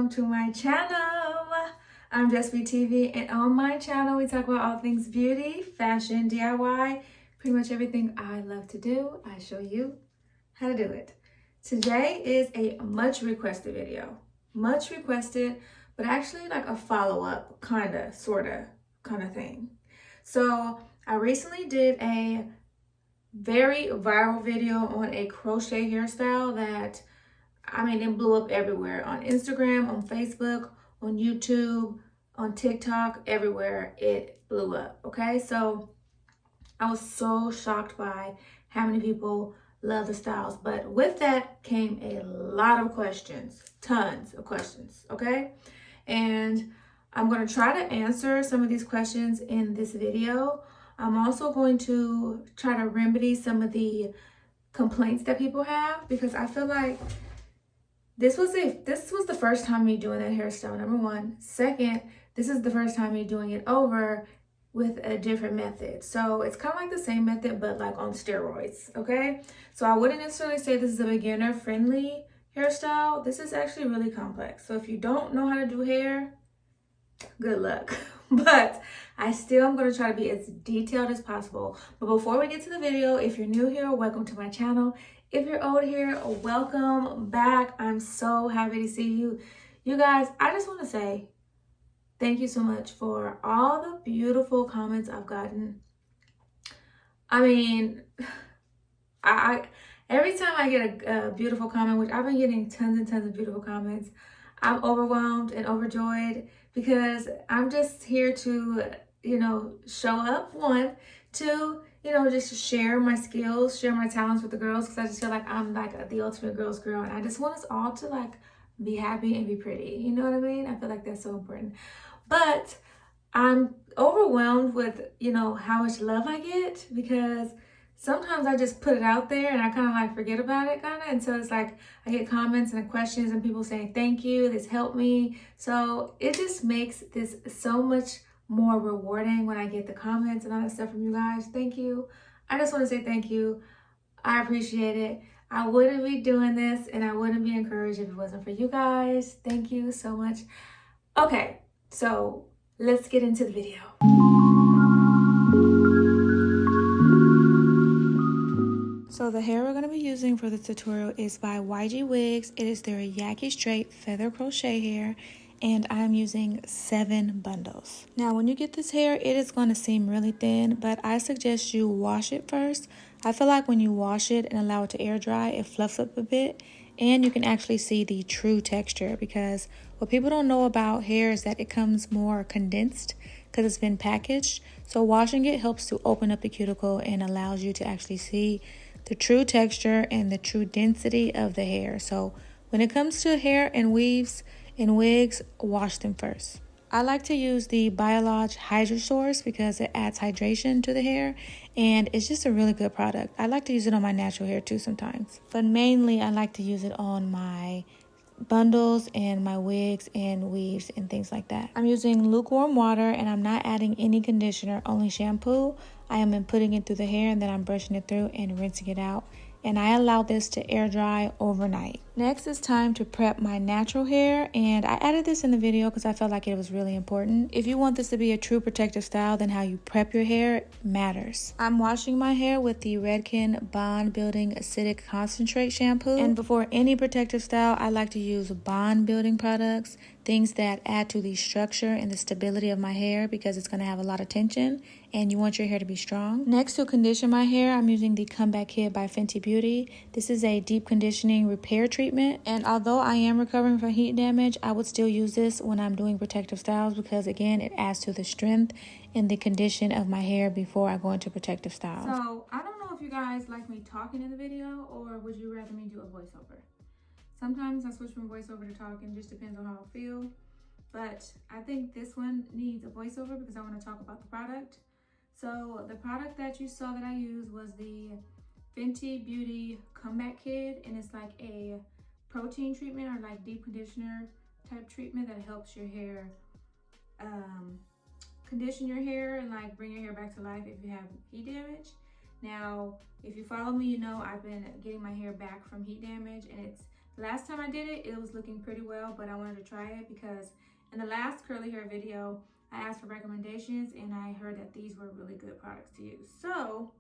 welcome to my channel. I'm Just Be TV, and on my channel we talk about all things beauty, fashion, DIY, pretty much everything I love to do. I show you how to do it. Today is a much requested video. Much requested, but actually like a follow-up kind of thing. So I recently did a very viral video on a crochet hairstyle that, I mean, it blew up everywhere, on Instagram, on Facebook, on YouTube, on TikTok, everywhere it blew up. Okay, so I was so shocked by how many people love the styles, but with that came a lot of questions, tons of questions. Okay, and I'm going to try to answer some of these questions in this video. I'm also going to try to remedy some of the complaints that people have, because I feel like this was the first time me doing that hairstyle, number one. Second, this is the first time me doing it over with a different method. So it's kind of like the same method, but like on steroids, okay? So I wouldn't necessarily say this is a beginner-friendly hairstyle. This is actually really complex. So if you don't know how to do hair, good luck. But I still am going to try to be as detailed as possible. But before we get to the video, if you're new here, welcome to my channel. If you're old here, welcome back. I'm so happy to see you. You guys, I just want to say thank you so much for all the beautiful comments I've gotten. I mean, I every time I get a beautiful comment, which I've been getting tons and tons of beautiful comments, I'm overwhelmed and overjoyed, because I'm just here to, show up, one, two, just share my skills, share my talents with the girls, because I just feel like I'm like the ultimate girl's girl, and I just want us all to like be happy and be pretty. You know what I mean? I feel like that's so important. But I'm overwhelmed with, how much love I get, because sometimes I just put it out there and I kind of like forget about it and so it's like I get comments and questions and people saying thank you, this helped me. So it just makes this so much more rewarding when I get the comments and all that stuff from you guys. Thank you. I just want to say thank you. I appreciate it. I wouldn't be doing this and I wouldn't be encouraged if it wasn't for you guys. Thank you so much. Okay, so let's get into the video. So the hair we're going to be using for this tutorial is by YG Wigs. It is their Yaki Straight Feather Crochet hair, and I'm using 7 bundles. Now when you get this hair, it is going to seem really thin, but I suggest you wash it first. I feel like when you wash it and allow it to air dry, it fluffs up a bit, and you can actually see the true texture, because what people don't know about hair is that it comes more condensed because it's been packaged. So washing it helps to open up the cuticle and allows you to actually see the true texture and the true density of the hair. So when it comes to hair and weaves and wigs, wash them first. I like to use the Biolage Hydra source because it adds hydration to the hair, and it's just a really good product. I like to use it on my natural hair too sometimes, but mainly I like to use it on my bundles and my wigs and weaves and things like that. I'm using lukewarm water and I'm not adding any conditioner, only shampoo. I am putting it through the hair and then I'm brushing it through and rinsing it out. And I allow this to air dry overnight. Next is time to prep my natural hair, and I added this in the video because I felt like it was really important. If you want this to be a true protective style, then how you prep your hair matters. I'm washing my hair with the Redken Bond Building Acidic Concentrate shampoo, and before any protective style, I like to use bond building products, things that add to the structure and the stability of my hair, because it's going to have a lot of tension and you want your hair to be strong. Next, to condition my hair, I'm using the Comback Kit by Fenty Beauty. This is a deep conditioning repair treatment, and although I am recovering from heat damage, I would still use this when I'm doing protective styles, because again, it adds to the strength and the condition of my hair before I go into protective styles. So I don't know if you guys like me talking in the video, or would you rather me do a voiceover? Sometimes I switch from voiceover to talking, just depends on how I feel. But I think this one needs a voiceover because I want to talk about the product. So the product that you saw that I used was the Fenty Beauty Comback Kit, and it's like a protein treatment or like deep conditioner type treatment that helps your hair condition your hair and like bring your hair back to life if you have heat damage. Now, if you follow me, you know I've been getting my hair back from heat damage, and it's Last time I did it, it was looking pretty well, but I wanted to try it because in the last curly hair video, I asked for recommendations and I heard that these were really good products to use. So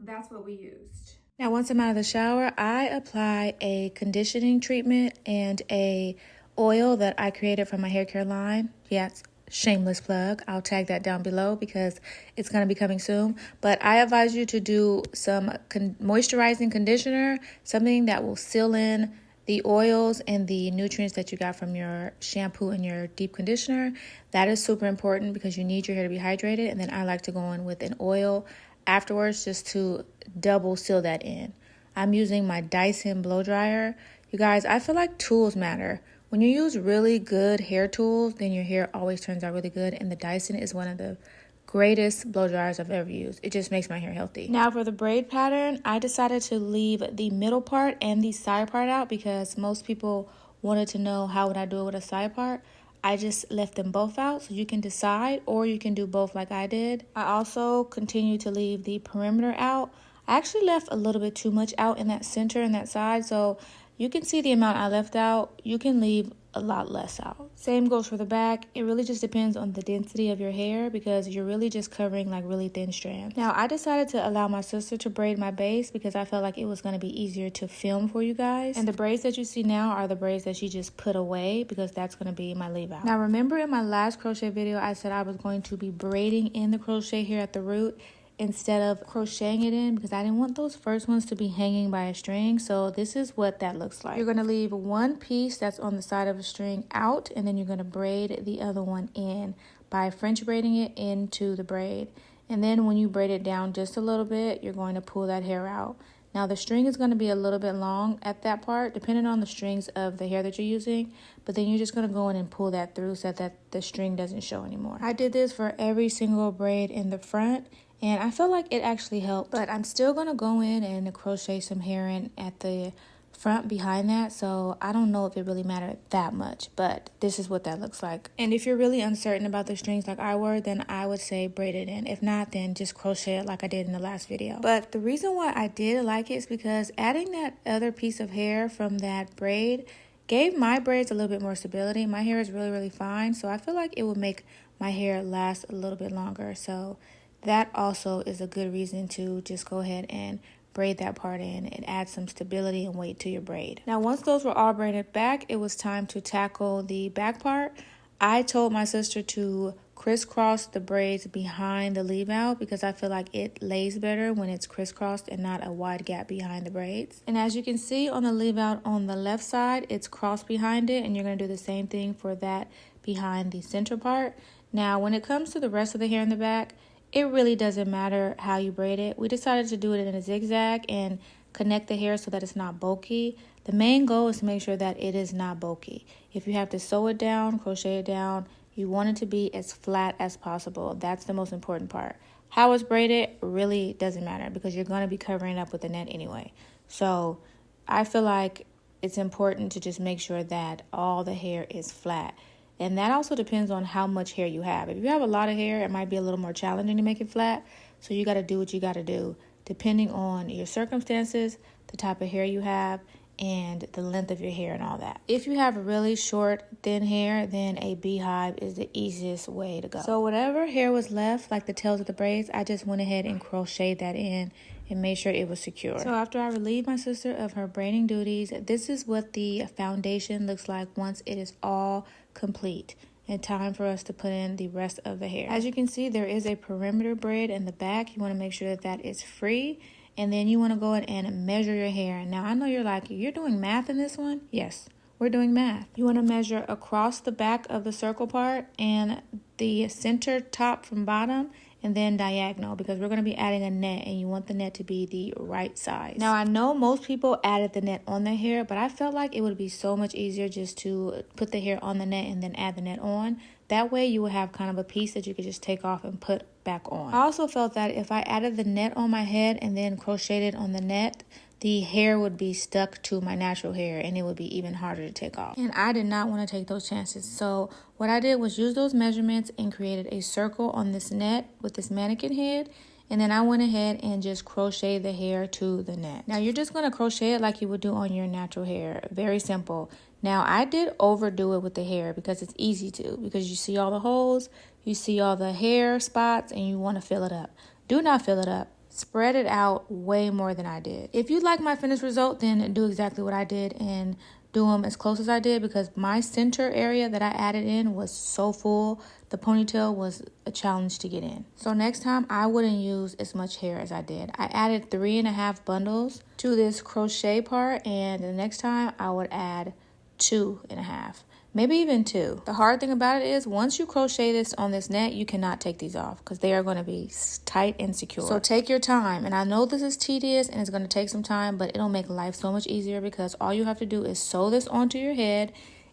that's what we used. Now, once I'm out of the shower, I apply a conditioning treatment and a oil that I created from my hair care line. Yes, shameless plug. I'll tag that down below because it's going to be coming soon. But I advise you to do some moisturizing conditioner, something that will seal in the oils and the nutrients that you got from your shampoo and your deep conditioner. That is super important because you need your hair to be hydrated. And then I like to go in with an oil afterwards just to double seal that in. I'm using my Dyson blow dryer. You guys, I feel like tools matter. When you use really good hair tools, then your hair always turns out really good. And the Dyson is one of the greatest blow dryers I've ever used. It just makes my hair healthy. Now for the braid pattern, I decided to leave the middle part and the side part out because most people wanted to know how would I do it with a side part. I just left them both out, so you can decide, or you can do both like I did. I also continue to leave the perimeter out. I actually left a little bit too much out in that center and that side, so you can see the amount I left out. You can leave a lot less out. Same goes for the back. It really just depends on the density of your hair because you're really just covering like really thin strands. Now, I decided to allow my sister to braid my base because I felt like it was going to be easier to film for you guys. And the braids that you see now are the braids that she just put away because that's going to be my leave out. Now, remember in my last crochet video, I said I was going to be braiding in the crochet here at the root instead of crocheting it in because I didn't want those first ones to be hanging by a string. So this is what that looks like. You're going to leave one piece that's on the side of a string out, and then you're going to braid the other one in by French braiding it into the braid. And then when you braid it down just a little bit, you're going to pull that hair out. Now the string is going to be a little bit long at that part, depending on the strings of the hair that you're using, but then you're just going to go in and pull that through so that the string doesn't show anymore. I did this for every single braid in the front, and I feel like it actually helped, but I'm still going to go in and crochet some hair in at the front behind that, so I don't know if it really mattered that much, but this is what that looks like. And if you're really uncertain about the strings like I were, then I would say braid it in. If not, then just crochet it like I did in the last video. But the reason why I did like it is because adding that other piece of hair from that braid gave my braids a little bit more stability. My hair is really fine, so I feel like it would make my hair last a little bit longer. So that also is a good reason to just go ahead and braid that part in and add some stability and weight to your braid. Now, once those were all braided back, it was time to tackle the back part. I told my sister to crisscross the braids behind the leave out because I feel like it lays better when it's crisscrossed and not a wide gap behind the braids. And as you can see on the leave out on the left side, it's crossed behind it, and you're going to do the same thing for that behind the center part. Now, when it comes to the rest of the hair in the back, it really doesn't matter how you braid it. We decided to do it in a zigzag and connect the hair so that it's not bulky. The main goal is to make sure that it is not bulky. If you have to sew it down, crochet it down, you want it to be as flat as possible. That's the most important part. How it's braided really doesn't matter because you're going to be covering it up with the net anyway. So I feel like it's important to just make sure that all the hair is flat. And that also depends on how much hair you have. If you have a lot of hair, it might be a little more challenging to make it flat. So you got to do what you got to do depending on your circumstances, the type of hair you have, and the length of your hair and all that. If you have really short, thin hair, then a beehive is the easiest way to go. So whatever hair was left, like the tails of the braids, I just went ahead and crocheted that in and made sure it was secure. So after I relieved my sister of her braiding duties, this is what the foundation looks like once it is all complete and time for us to put in the rest of the hair. As you can see, there is a perimeter braid in the back. You want to make sure that that is free, and then you want to go ahead and measure your hair. Now I know you're like, you're doing math in this one. Yes, we're doing math. You want to measure across the back of the circle part and the center top from bottom, and then diagonal, because we're going to be adding a net and you want the net to be the right size. Now I know most people added the net on their hair, but I felt like it would be so much easier just to put the hair on the net and then add the net on. That way you would have kind of a piece that you could just take off and put back on. I also felt that if I added the net on my head and then crocheted on the net, the hair would be stuck to my natural hair and it would be even harder to take off. And I did not want to take those chances. So what I did was use those measurements and created a circle on this net with this mannequin head. And then I went ahead and just crocheted the hair to the net. Now you're just going to crochet it like you would do on your natural hair. Very simple. Now I did overdo it with the hair because it's easy to, because you see all the holes, you see all the hair spots, and you want to fill it up. Do not fill it up. Spread it out way more than I did. If you like my finished result, then do exactly what I did and do them as close as I did, because my center area that I added in was so full, the ponytail was a challenge to get in. So next time I wouldn't use as much hair as I did. I added 3.5 bundles to this crochet part, and the next time I would add 2.5. Maybe even 2. The hard thing about it is once you crochet this on this net, you cannot take these off because they are going to be tight and secure. So take your time. And I know this is tedious and it's going to take some time, but it'll make life so much easier because all you have to do is sew this onto your head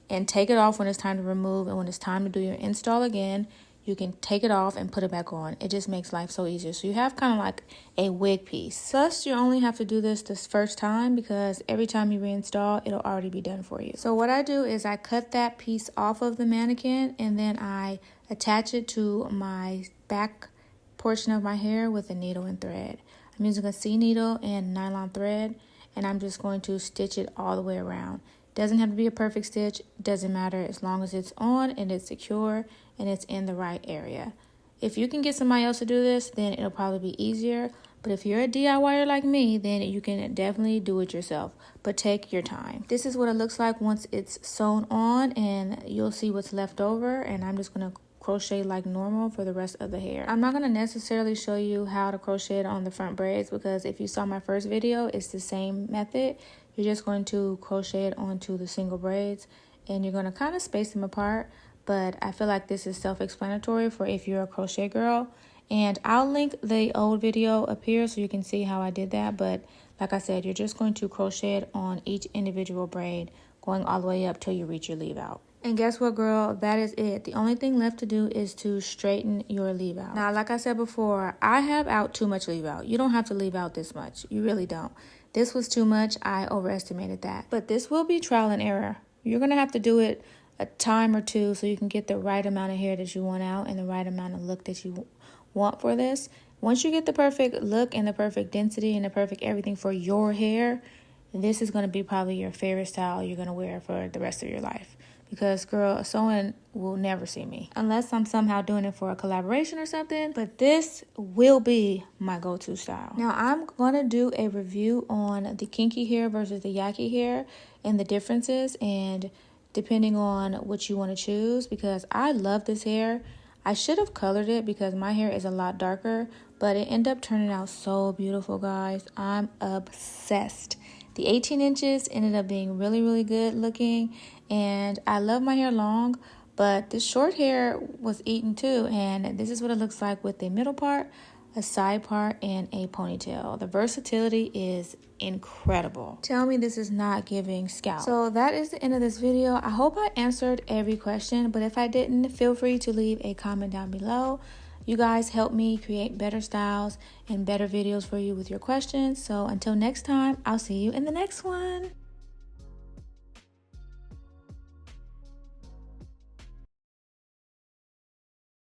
and take it off when it's time to remove. And when it's time to do your install again, you can take it off and put it back on. It just makes life so easier. So you have kind of like a wig piece. Plus, you only have to do this first time because every time you reinstall, it'll already be done for you. So what I do is I cut that piece off of the mannequin and then I attach it to my back portion of my hair with a needle and thread. I'm using a C needle and nylon thread, and I'm just going to stitch it all the way around. Doesn't have to be a perfect stitch, doesn't matter as long as it's on and it's secure and it's in the right area. If you can get somebody else to do this, then it'll probably be easier. But if you're a DIYer like me, then you can definitely do it yourself. But take your time. This is what it looks like once it's sewn on, and you'll see what's left over. And I'm just going to crochet like normal for the rest of the hair. I'm not going to necessarily show you how to crochet it on the front braids because if you saw my first video, it's the same method. You're just going to crochet it onto the single braids and you're going to kind of space them apart. But I feel like this is self-explanatory for if you're a crochet girl. And I'll link the old video up here so you can see how I did that. But like I said, you're just going to crochet it on each individual braid, going all the way up till you reach your leave out. And guess what, girl? That is it. The only thing left to do is to straighten your leave out. Now, like I said before, I have out too much leave out. You don't have to leave out this much. You really don't. This was too much. I overestimated that. But this will be trial and error. You're going to have to do it a time or two so you can get the right amount of hair that you want out and the right amount of look that you want for this. Once you get the perfect look and the perfect density and the perfect everything for your hair, this is going to be probably your favorite style you're going to wear for the rest of your life. Because, girl, sewing will never see me. Unless I'm somehow doing it for a collaboration or something. But this will be my go-to style. Now, I'm going to do a review on the kinky hair versus the yaki hair and the differences. And depending on what you want to choose. Because I love this hair. I should have colored it because my hair is a lot darker. But it ended up turning out so beautiful, guys. I'm obsessed. The 18 inches ended up being really, really good looking. And I love my hair long, but the short hair was eaten too. And this is what it looks like with the middle part, a side part, and a ponytail. The versatility is incredible. Tell me this is not giving scalp. So that is the end of this video. I hope I answered every question, but if I didn't, feel free to leave a comment down below. You guys help me create better styles and better videos for you with your questions. So until next time, I'll see you in the next one.